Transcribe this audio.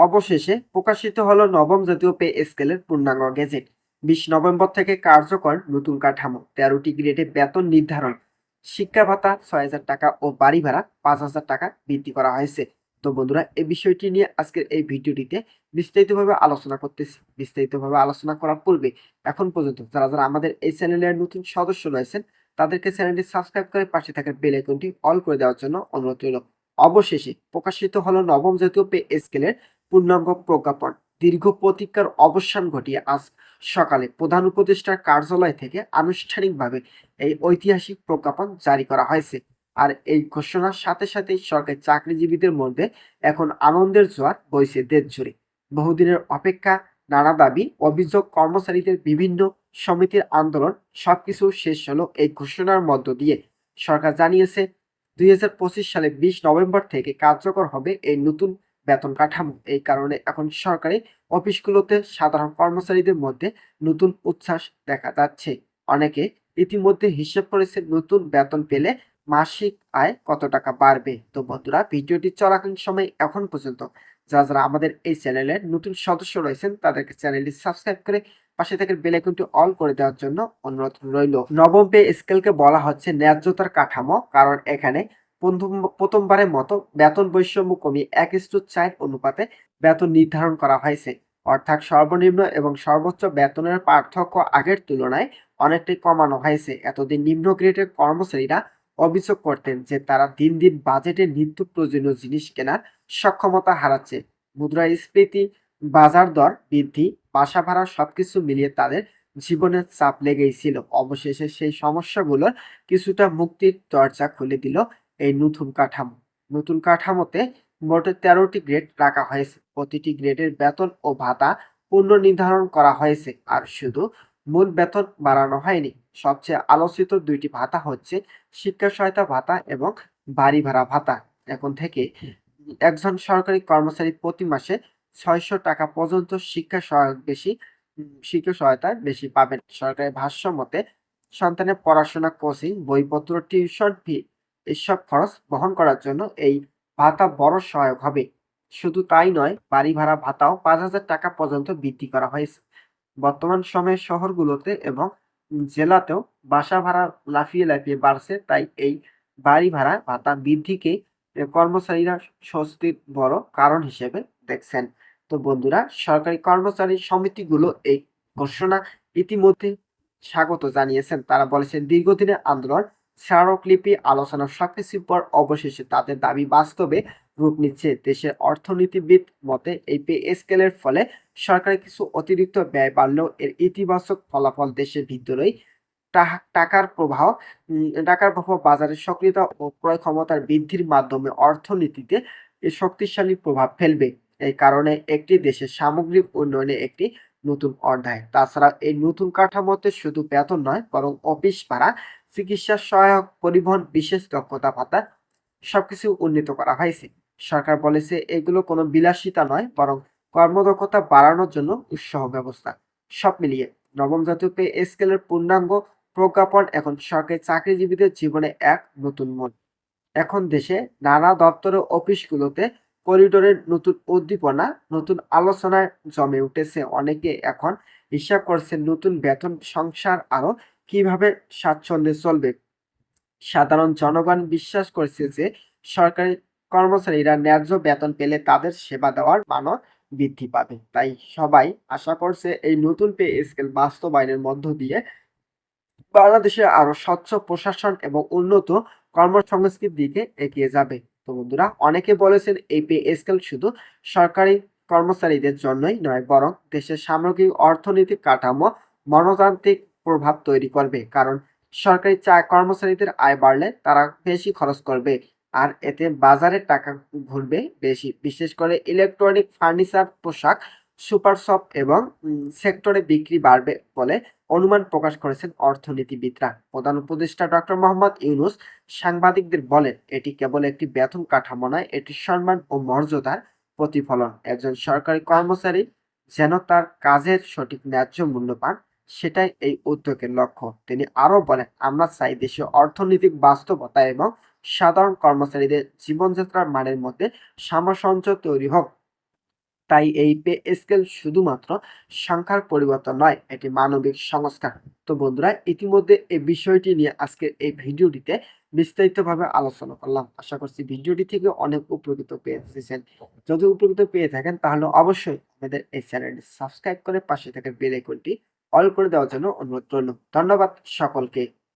অবশেষে প্রকাশিত হলো নবম জাতীয় পে স্কেলের পূর্ণাঙ্গ গেজেট। 20 নভেম্বর থেকে কার্যকর নতুন কাঠামো, 13টি গ্রেডে বেতন নির্ধারণ, শিক্ষা ভাতা 6,000 টাকা ও বাড়ি ভাড়া 5,000 টাকা বৃদ্ধি করা হয়েছে। তো বন্ধুরা, এই বিষয়টি নিয়ে আজকের এই ভিডিওটিতে বিস্তারিতভাবে আলোচনা করতেছি। বিস্তারিতভাবে আলোচনা করার পূর্বে এখন পর্যন্ত যারা যারা আমাদের এই চ্যানেলের নতুন সদস্য রয়েছেন, তাদেরকে চ্যানেলটি সাবস্ক্রাইব করে পাশে থাকা বেল আইকনটি অল করে দেওয়ার জন্য অনুরোধ রইল। অবশেষে প্রকাশিত হলো নবম জাতীয় পে স্কেলের পূর্ণাঙ্গ প্রজ্ঞাপন। দীর্ঘ প্রতীক্ষার অবসান ঘটিয়ে আজ সকালে প্রধান উপদেষ্টার কার্যালয় থেকে আনুষ্ঠানিকভাবে এই ঐতিহাসিক প্রজ্ঞাপন জারি করা হয়েছে। আর এই ঘোষণার সাথে সাথেই সরকারি চাকরিজীবীদের মধ্যে এখন আনন্দের জোয়ার বইছে দেশ জুড়ে। বহুদিনের অপেক্ষা, নানা দাবি, অভিযোগ, কর্মচারীদের বিভিন্ন সমিতির আন্দোলন সবকিছু শেষ হলো এই ঘোষণার মধ্য দিয়ে। সরকার জানিয়েছে 2025 সালে 20 নভেম্বর থেকে কার্যকর হবে এই নতুন বেতন কাঠামো। এই কারণে এখন সরকারি অফিসগুলোতে সাধারণ কর্মচারীদের মধ্যে নতুন উচ্ছ্বাস দেখা যাচ্ছে। অনেকে ইতিমধ্যে হিসেব করেছে নতুন বেতন পেলে মাসিক আয় কত টাকা বাড়বে। তো বন্ধুরা, ভিডিওটি চলাকালীন সময় এখন পর্যন্ত যারা যারা আমাদের এই চ্যানেলের নতুন সদস্য রয়েছেন, তাদেরকে চ্যানেলটি সাবস্ক্রাইব করে পাশে থেকে বেল আইকনটি অল করে দেওয়ার জন্য অনুরোধ রইল। নবম পে স্কেলকে বলা হচ্ছে ন্যায্যতার কাঠামো, কারণ এখানে প্রথমবারের মতো বেতন বৈষম্য কমিয়ে 1:4 অনুপাতে বেতন নির্ধারণ করা হয়েছে। অর্থাৎ সর্বনিম্ন এবং সর্বোচ্চ বেতনের পার্থক্য আগের তুলনায় অনেকটাই কমানো হয়েছে। এতদিন নিম্ন গ্রেডের কর্মচারীরা অভিযোগ করতেন যে তারা দিন দিন বাজেটে নিত্য প্রয়োজনীয় জিনিস কেনার সক্ষমতা হারাচ্ছে। মুদ্রাস্ফীতি, বাজার দর বৃদ্ধি, বাসা ভাড়া সবকিছু মিলিয়ে তাদের জীবনের চাপ লেগেই ছিল। অবশেষে সেই সমস্যাগুলোর কিছুটা মুক্তির দরজা খুলে দিল এই নতুন কাঠামো। নতুন কাঠামোতে মোট 13টি গ্রেড রাখা হয়েছে। প্রতিটি গ্রেডের বেতন ও ভাতা পুনর্নির্ধারণ করা হয়েছে। আর শুধু মূল বেতন বাড়ানো হয়নি, সবচেয়ে আলোচিত দুইটি ভাতা হচ্ছে শিক্ষা সহায়তা ভাতা এবং বাড়ি ভাড়া ভাতা। এখন থেকে একজন সরকারি কর্মচারী প্রতি মাসে 600 টাকা পর্যন্ত শিক্ষা সহায়তা বেশি পাবেন। সরকারি ভাষ্য মতে সন্তানের পড়াশোনা, কোচিং, বইপত্র, টিউশন ফি এসব খরচ বহন করার জন্য এই ভাতা বড় সহায়ক হবে। শুধু তাই নয়, বাড়ি ভাড়া ভাতাও 5,000 টাকা পর্যন্ত বৃদ্ধি করা হয়েছে। বর্তমান সময়ে শহরগুলোতে এবং জেলাতেও বাসা ভাড়া লাফিয়ে লাফিয়ে বাড়ছে, তাই এই বাড়ি ভাড়া ভাতা বৃদ্ধিকে কর্মচারীরা স্বস্তির বড় কারণ হিসেবে দেখছেন। তো বন্ধুরা, সরকারি কর্মচারী সমিতিগুলো এই ঘোষণা ইতিমধ্যে স্বাগত জানিয়েছেন। তারা বলেছেন দীর্ঘদিনের আন্দোলন, স্মারকলিপি, আলোচনা সবকিছুর পর অবশেষে তাদের দাবি বাস্তবে রূপ নিচ্ছে। দেশের অর্থনীতিবিদ মতে এই পে স্কেলের ফলে সরকারি কিছু অতিরিক্ত ব্যয় বাড়লেও এর ইতিবাচক ফলাফল দেশের ভিতরেই টাকার প্রভাব বাজারের সক্রিয়তা ও ক্রয় ক্ষমতার বৃদ্ধির মাধ্যমে অর্থনীতিতে এ শক্তিশালী প্রভাব ফেলবে। এই কারণে একটি দেশের সামগ্রিক উন্নয়নে একটি নতুন অধ্যায়। তাছাড়া এই নতুন কাঠামোতে শুধু বেতন নয়, বরং অফিস ভাড়া, চিকিৎসা সহায়ক, পরিবহন, বিশেষ দক্ষতা ভাতা সবকিছু উন্নীত করা হয়েছে। সরকার বলেছে এগুলো কোনো বিলাসিতা নয়, বরং কর্মদক্ষতা বাড়ানোর জন্য উৎসাহ ব্যবস্থা। সব মিলিয়ে নবম জাতীয় পে স্কেলের পূর্ণাঙ্গ প্রজ্ঞাপন এখন সরকারি চাকরিজীবীদের জীবনে এক নতুন মোড়। এখন দেশে নানা দপ্তর ও অফিসগুলোতে করিডোরের নতুন উদ্দীপনা, নতুন আলোচনায় জমে উঠেছে। অনেকে এখন হিসাব করছে নতুন বেতন সংসার আরো কিভাবে স্বাচ্ছন্দ্যে চলবে। সাধারণ জনগণ বিশ্বাস করছে যে সরকারি কর্মচারীরা ন্যায্য বেতন পেলে তাদের সেবা দেওয়ার মানও বৃদ্ধি পাবে। তাই সবাই আশা করছে এই নতুন পে স্কেল বাস্তবায়নের মধ্য দিয়ে বাংলাদেশে আরো স্বচ্ছ প্রশাসন এবং উন্নত কর্মসংস্কৃতির দিকে এগিয়ে যাবে। তো বন্ধুরা, অনেকে বলেছেন এই পে স্কেল শুধু সরকারি কর্মচারীদের জন্যই নয়, বরং দেশের সামগ্রিক অর্থনৈতিক কাঠামো মনতান্ত্রিক প্রভাব তৈরি করবে। কারণ সরকারি কর্মচারীদের আয় বাড়লে তারা বেশি খরচ করবে, আর এতে বাজারে টাকা ঘুরবে বেশি। বিশেষ করে ইলেকট্রনিক, ফার্নিচার, পোশাক, সুপার শপ এবং সেক্টরে বিক্রি বাড়বে বলে অনুমান প্রকাশ করেছেন অর্থনীতিবিদরা। প্রধান উপদেষ্টা ডক্টর মোহাম্মদ ইউনূস সাংবাদিকদের বলেন, এটি কেবল একটি বেতন কাঠামো নয়, এটি সম্মান ও মর্যাদার প্রতিফলন। একজন সরকারি কর্মচারী যেন তার কাজের সঠিক ন্যায্য মূল্য পান, সেটাই এই উদ্যোগের লক্ষ্য। তিনি আরো বলেন, আমরা চাই দেশীয় অর্থনৈতিক বাস্তবতা এবং সাধারণ কর্মচারীদের জীবনযাত্রার মানের মধ্যে সামঞ্জস্য তৈরি হোক। তাই এই পে স্কেল শুধুমাত্র সংখ্যার পরিবর্তন নয়, এটি মানবিক সংস্কার। তো বন্ধুরা, ইতিমধ্যে এই বিষয়টি নিয়ে আজকের এই ভিডিওটিতে বিস্তারিতভাবে আলোচনা করলাম। আশা করছি ভিডিওটি থেকে অনেক উপকৃত পেয়েছেন। যদি উপকৃত পেয়ে থাকেন তাহলে অবশ্যই আমাদের এই চ্যানেলটি সাবস্ক্রাইব করে পাশে থাকা বেল আইকনটি অল করে দেওয়ার জন্য অনুরোধ রইল। ধন্যবাদ সকলকে।